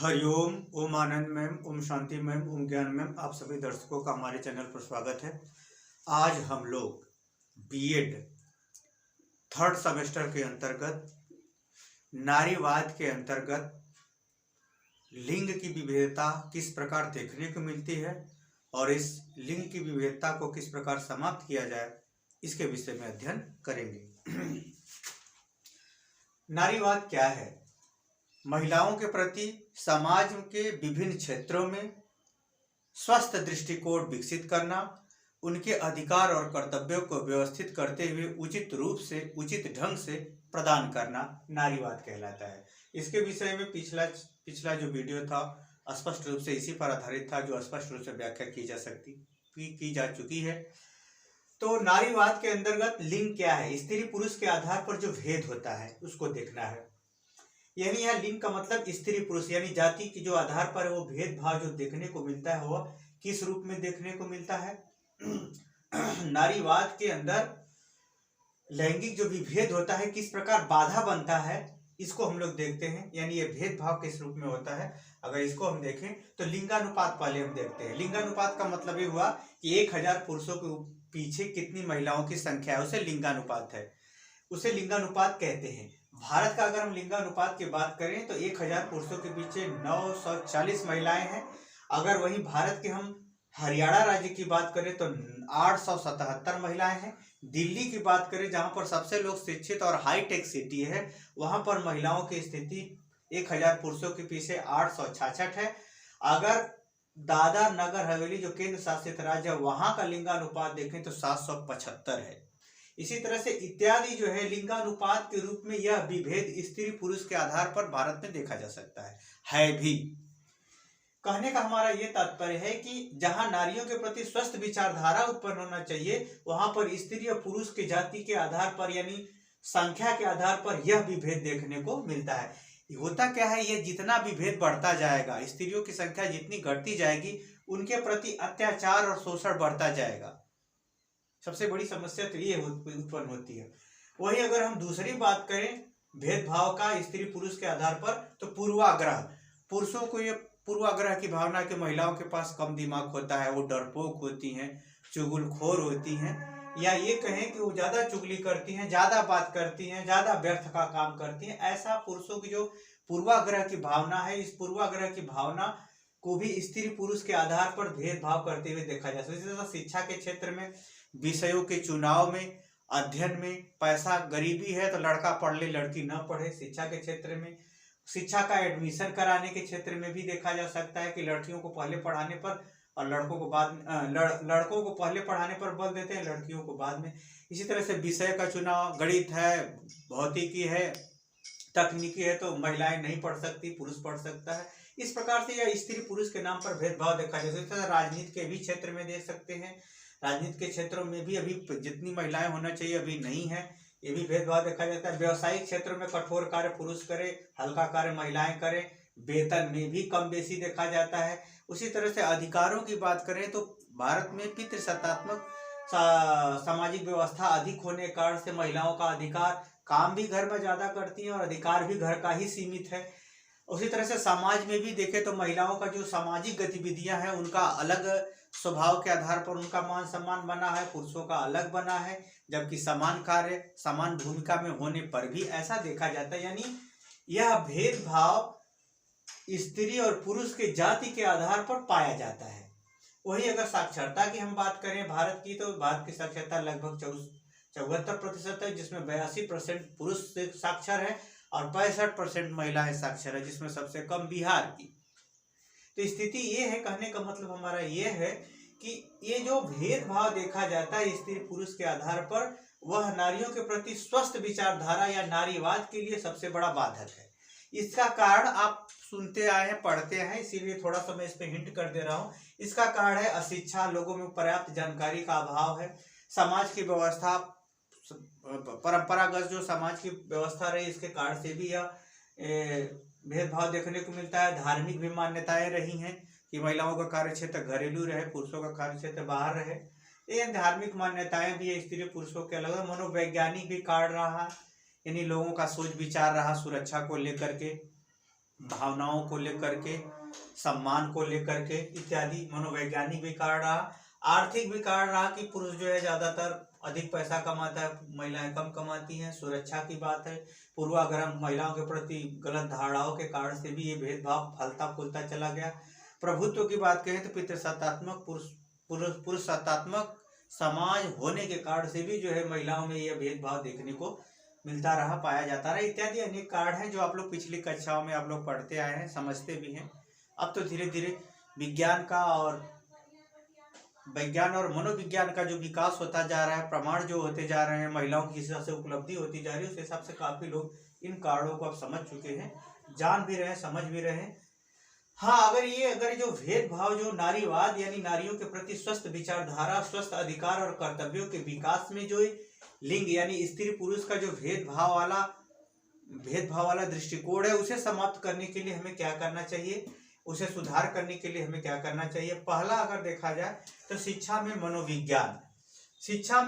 हरिओम। ओम आनंद ma'am, Om Shanti ma'am, ओम ज्ञान ma'am, आप सभी दर्शकों का हमारे चैनल पर स्वागत है। आज हम लोग बीएड थर्ड सेमेस्टर के अंतर्गत नारीवाद के अंतर्गत लिंग की विविधता किस प्रकार देखने को मिलती है और इस लिंग की विविधता को किस प्रकार समाप्त किया जाए, इसके विषय में अध्ययन करेंगे। नारीवाद क्या है? महिलाओं के प्रति समाज के विभिन्न क्षेत्रों में स्वस्थ दृष्टिकोण विकसित करना, उनके अधिकार और कर्तव्यों को व्यवस्थित करते हुए उचित रूप से, उचित ढंग से प्रदान करना नारीवाद कहलाता है। इसके विषय में पिछला जो वीडियो था स्पष्ट रूप से इसी पर आधारित था, जो स्पष्ट रूप से व्याख्या की जा चुकी है। तो नारीवाद के अंतर्गत लिंग क्या है, स्त्री पुरुष के आधार पर जो भेद होता है उसको देखना है। यानी यह लिंग का मतलब स्त्री पुरुष यानी जाति के जो आधार पर वो भेदभाव जो देखने को मिलता है वह किस रूप में देखने को मिलता है। नारीवाद के अंदर लैंगिक जो विभेद होता है किस प्रकार बाधा बनता है, इसको हम लोग देखते हैं। यानी ये भेदभाव किस रूप में होता है, अगर इसको हम देखें तो लिंगानुपात पहले हम देखते हैं। लिंगानुपात का मतलब ये हुआ कि 1000 पुरुषों के पीछे कितनी महिलाओं की संख्या है, उसे लिंगानुपात है, उसे लिंगानुपात कहते हैं। भारत का अगर हम लिंगानुपात की बात करें तो 1000 पुरुषों के पीछे 940 महिलाएं हैं। अगर वही भारत के हम हरियाणा राज्य की बात करें तो 877 महिलाएं हैं। दिल्ली की बात करें जहां पर सबसे लोग शिक्षित और हाईटेक सिटी है, वहां पर महिलाओं की स्थिति 1000 पुरुषों के पीछे 866 है। अगर दादरा नगर हवेली जो केंद्र शासित राज्य है वहां का लिंगानुपात देखें तो 775 है। इसी तरह से इत्यादि जो है लिंगानुपात के रूप में यह विभेद स्त्री पुरुष के आधार पर भारत में देखा जा सकता है भी। कहने का हमारा यह तात्पर्य है कि जहां नारियों के प्रति स्वस्थ विचारधारा उत्पन्न होना चाहिए वहां पर स्त्री और पुरुष के जाति के आधार पर यानी संख्या के आधार पर यह विभेद देखने को मिलता है। होता क्या है, यह जितना विभेद बढ़ता जाएगा, स्त्रियों की संख्या जितनी घटती जाएगी उनके प्रति अत्याचार और शोषण बढ़ता जाएगा। सबसे बड़ी समस्या तो ये उत्पन्न होती है। वही अगर हम दूसरी बात करें भेदभाव का स्त्री पुरुष के आधार पर, तो पूर्वाग्रह, पुरुषों को ये पूर्वाग्रह की भावना कि महिलाओं के पास कम दिमाग होता है, वो डरपोक होती हैं, चुगलखोर होती हैं, या ये कहें कि वो ज्यादा चुगली करती हैं, ज्यादा बात करती हैं, ज्यादा व्यर्थ का काम करती हैं। ऐसा पुरुषों की जो पूर्वाग्रह की भावना है, इस पूर्वाग्रह की भावना को भी स्त्री पुरुष के आधार पर भेदभाव करते हुए देखा जा सकता है। शिक्षा के क्षेत्र में, विषयों के चुनाव में, अध्ययन में, पैसा गरीबी है तो लड़का पढ़ ले लड़की न पढ़े। शिक्षा के क्षेत्र में, शिक्षा का एडमिशन कराने के क्षेत्र में भी देखा जा सकता है कि लड़कियों को पहले पढ़ाने पर और लड़कों को बाद में, लड़कों को पहले पढ़ाने पर बल देते हैं, लड़कियों को बाद में। इसी तरह से विषय का चुनाव, गणित है, भौतिकी है, तकनीकी है तो महिलाएं नहीं पढ़ सकती, पुरुष पढ़ सकता है। इस प्रकार से यह स्त्री पुरुष के नाम पर भेदभाव देखा जा सकता है। राजनीति के भी क्षेत्र में देख सकते हैं, राजनीति के क्षेत्रों में भी अभी जितनी महिलाएं होना चाहिए अभी नहीं है, ये भी भेदभाव देखा जाता है। व्यवसायिक क्षेत्रों में कठोर कार्य पुरुष करे, हल्का कार्य महिलाएं करें, वेतन में भी कम बेसी देखा जाता है। उसी तरह से अधिकारों की बात करें तो भारत में पितृसत्तात्मक सामाजिक व्यवस्था अधिक होने के कारण से महिलाओं का अधिकार, काम भी घर में ज्यादा करती हैं और अधिकार भी घर का ही सीमित है। उसी तरह से समाज में भी देखें तो महिलाओं का जो सामाजिक गतिविधियां हैं उनका अलग स्वभाव के आधार पर उनका मान सम्मान बना है, पुरुषों का अलग बना है, जबकि समान कार्य समान भूमिका में होने पर भी ऐसा देखा जाता है। यानी यह भेदभाव स्त्री और पुरुष के जाति के आधार पर पाया जाता है। वही अगर साक्षरता की हम बात करें भारत की, तो भारत की साक्षरता लगभग 74% है, जिसमें 82% पुरुष साक्षर है और 65% महिलाएं साक्षर है, जिसमें सबसे कम बिहार की। तो स्थिति ये है, कहने का मतलब हमारा ये है कि ये जो भेदभाव देखा जाता है स्त्री पुरुष के आधार पर, वह नारियों के प्रति स्वस्थ विचारधारा या नारीवाद के लिए सबसे बड़ा बाधक है। इसका कारण आप सुनते आए हैं, पढ़ते हैं, इसीलिए थोड़ा सा मैं इस पे हिंट कर दे रहा हूँ। इसका कारण है अशिक्षा, लोगों में पर्याप्त जानकारी का अभाव है, समाज की व्यवस्था, परंपरागत जो समाज की व्यवस्था रही इसके कारण से भी यह भेदभाव देखने को मिलता है। धार्मिक भी मान्यताएं रही हैं कि महिलाओं का कार्य क्षेत्र घरेलू रहे, पुरुषों का कार्य क्षेत्र बाहर रहे। ये धार्मिक मान्यताएं भी स्त्री पुरुषों के अलग। मनोवैज्ञानिक भी कारण रहा, यानी लोगों का सोच विचार रहा सुरक्षा को लेकर के, भावनाओं को लेकर के, सम्मान को लेकर के इत्यादि। मनोवैज्ञानिक भी कारण रहा, आर्थिक भी कारण रहा कि पुरुष जो है ज्यादातर अधिक पैसा कमाता है, महिलाएं कम कमाती हैं। सुरक्षा की बात है, पूर्वाग्रह महिलाओं के प्रति गलत धारणाओं के कारण से भी ये भेदभाव फलता फूलता चला गया। प्रभुत्व की बात करें तो पितृसत्तात्मक पुरुषसत्तात्मक समाज होने के कारण से भी जो है महिलाओं में यह भेदभाव देखने को मिलता रहा, पाया जाता रहा। इत्यादि अनेक कारण हैं जो आप लोग पिछली कक्षाओं में आप लोग पढ़ते आए हैं, समझते भी हैं। अब तो धीरे धीरे विज्ञान और मनोविज्ञान का जो विकास होता जा रहा है, प्रमाण जो होते जा रहे हैं, महिलाओं की जिस हिसाब से उपलब्धि होती जा रही है, उस हिसाब से काफी लोग इन कारणों को अब समझ चुके हैं, जान भी रहे हैं, समझ भी रहे हैं। हाँ, अगर जो भेदभाव, जो नारीवाद यानी नारियों के प्रति स्वस्थ विचारधारा, स्वस्थ अधिकार और कर्तव्यों के विकास में जो लिंग यानी स्त्री पुरुष का जो भेदभाव वाला दृष्टिकोण है, उसे समाप्त करने के लिए हमें क्या करना चाहिए, उसे सुधार करने के लिए हमें क्या करना चाहिए। पहला अगर देखा जाए तो शिक्षा में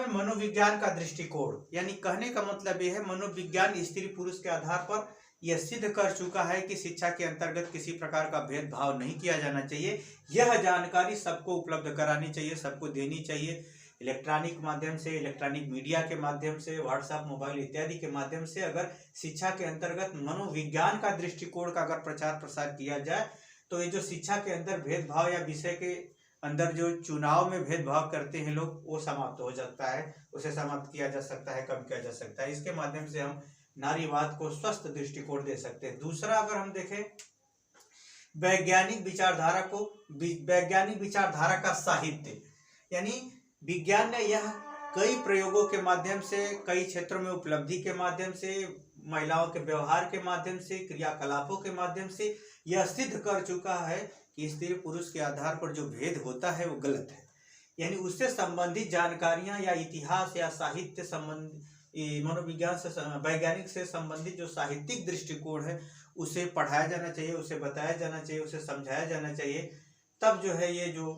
मनोविज्ञान का दृष्टिकोण, यानी कहने का मतलब यह है मनोविज्ञान स्त्री पुरुष के आधार पर यह सिद्ध कर चुका है कि शिक्षा के अंतर्गत किसी प्रकार का भेदभाव नहीं किया जाना चाहिए। यह जानकारी सबको उपलब्ध करानी चाहिए, सबको देनी चाहिए। इलेक्ट्रॉनिक माध्यम से, इलेक्ट्रॉनिक मीडिया के माध्यम से, व्हाट्सएप, मोबाइल इत्यादि के माध्यम से अगर शिक्षा के अंतर्गत मनोविज्ञान का दृष्टिकोण का अगर प्रचार प्रसार किया जाए तो ये जो शिक्षा के अंदर भेदभाव या विषय के अंदर जो चुनाव में भेदभाव करते हैं लोग, वो समाप्त हो जाता है, उसे समाप्त किया जा सकता है, कम किया जा सकता है। इसके माध्यम से हम नारीवाद को स्वस्थ दृष्टिकोण दे सकते हैं। दूसरा अगर हम देखें वैज्ञानिक विचारधारा का साहित्य, यानी विज्ञान ने यह कई प्रयोगों के माध्यम से, कई क्षेत्रों में उपलब्धि के माध्यम से, महिलाओं के व्यवहार के माध्यम से, क्रियाकलापों के माध्यम से यह सिद्ध कर चुका है कि स्त्री पुरुष के आधार पर जो भेद होता है वो गलत है। यानी उससे संबंधित जानकारियां या इतिहास या साहित्य संबंधी, मनोविज्ञान से, वैज्ञानिक से संबंधित जो साहित्यिक दृष्टिकोण है उसे पढ़ाया जाना चाहिए, उसे बताया जाना चाहिए, उसे समझाया जाना चाहिए। तब जो है ये जो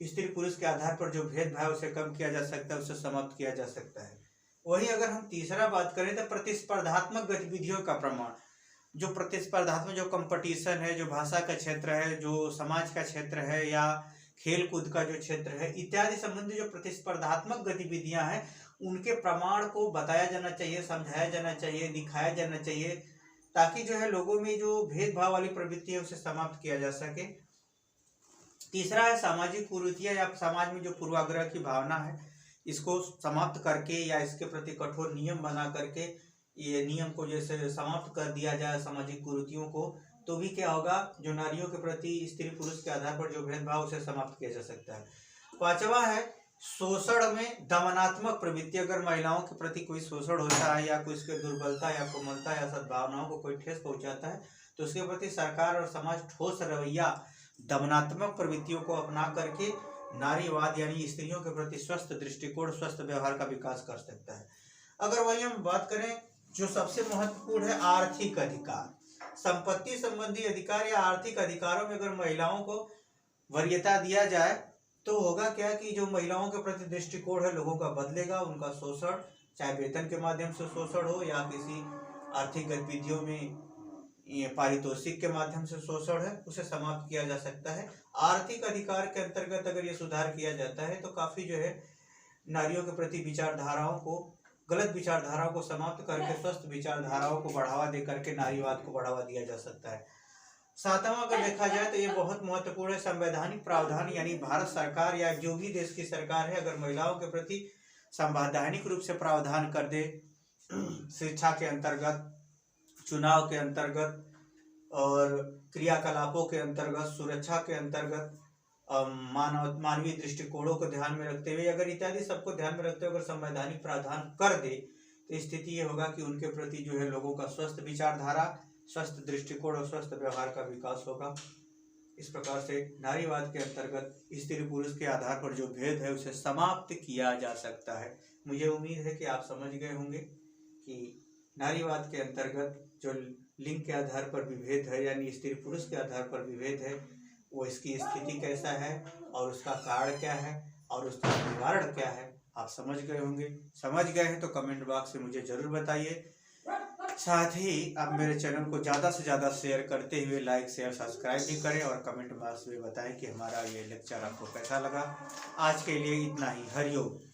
स्त्री पुरुष के आधार पर जो भेदभाव उसे कम किया जा सकता है, उसे समाप्त किया जा सकता है। वहीं अगर हम तीसरा बात करें तो प्रतिस्पर्धात्मक गतिविधियों का प्रमाण, जो प्रतिस्पर्धात्मक जो कंपटीशन है, जो भाषा का क्षेत्र है, जो समाज का क्षेत्र है या खेल कूद का जो क्षेत्र है, इत्यादि संबंधी जो प्रतिस्पर्धात्मक गतिविधियां हैं, उनके प्रमाण को बताया जाना चाहिए, समझाया जाना चाहिए, दिखाया जाना चाहिए, ताकि जो है लोगों में जो भेदभाव वाली प्रवृत्ति है उसे समाप्त किया जा सके। तीसरा है सामाजिक कुरीतियां या समाज में जो पूर्वाग्रह की भावना है, इसको समाप्त करके या इसके प्रति कठोर नियम बना करके, ये नियम को जैसे समाप्त कर दिया जाए सामाजिक कुरीतियों को, तो भी क्या होगा, जो नारियों के प्रति स्त्री पुरुष के आधार पर जो भेदभाव उसे समाप्त किया जा सकता है। पांचवा है शोषण में दमनात्मक प्रवृत्ति। अगर महिलाओं के प्रति कोई शोषण होता है या कोई उसके दुर्बलता या कोमलता या सद्भावनाओं को कोई ठेस पहुंचाता है, तो उसके प्रति सरकार और समाज ठोस रवैया, दमनात्मक प्रवृत्तियों को अपना करके नारीवाद यानी स्त्रियों के प्रति स्वस्थ दृष्टिकोण, स्वस्थ व्यवहार का विकास कर सकता है। अगर वही हम बात करें जो सबसे महत्वपूर्ण है आर्थिक अधिकार, संपत्ति संबंधी अधिकार या आर्थिक अधिकारों में अगर महिलाओं को वरीयता दिया जाए तो होगा क्या कि जो महिलाओं के प्रति दृष्टिकोण है लोगों का बदलेगा, उनका शोषण, चाहे वेतन के माध्यम से शोषण हो या किसी आर्थिक गतिविधियों में पारितोषिक के माध्यम से शोषण है, उसे समाप्त किया जा सकता है। आर्थिक अधिकार के अंतर्गत अगर ये सुधार किया जाता है तो काफी जो है नारियों के प्रति विचारधाराओं को, गलत विचारधाराओं को समाप्त करके स्वस्थ विचारधाराओं को बढ़ावा दे करके नारीवाद को बढ़ावा दिया जा सकता है। सातवां अगर देखा जाए तो ये बहुत महत्वपूर्ण है संवैधानिक प्रावधान, यानी भारत सरकार या जो भी देश की सरकार है अगर महिलाओं के प्रति संवैधानिक रूप से प्रावधान कर दे, शिक्षा के अंतर्गत, चुनाव के अंतर्गत और क्रियाकलापों के अंतर्गत, सुरक्षा के अंतर्गत, मानवीय दृष्टिकोणों को ध्यान में रखते हुए, अगर इत्यादि सबको ध्यान में रखते हुए अगर संवैधानिक प्रावधान कर दे तो स्थिति ये होगा कि उनके प्रति जो है लोगों का स्वस्थ विचारधारा, स्वस्थ दृष्टिकोण और स्वस्थ व्यवहार का विकास होगा। इस प्रकार से नारीवाद के अंतर्गत स्त्री पुरुष के आधार पर जो भेद है उसे समाप्त किया जा सकता है। मुझे उम्मीद है कि आप समझ गए होंगे कि नारीवाद के अंतर्गत जो लिंग के आधार पर विभेद है यानी स्त्री पुरुष के आधार पर विभेद है, वो इसकी स्थिति कैसा है और उसका कारण क्या है और उसका निवारण क्या है, आप समझ गए होंगे। समझ गए हैं तो कमेंट बॉक्स में मुझे जरूर बताइए। साथ ही आप मेरे चैनल को ज़्यादा से ज़्यादा शेयर करते हुए लाइक शेयर सब्सक्राइब भी करें और कमेंट बॉक्स में बताएं कि हमारा ये लेक्चर आपको कैसा लगा। आज के लिए इतना ही। हरिओम।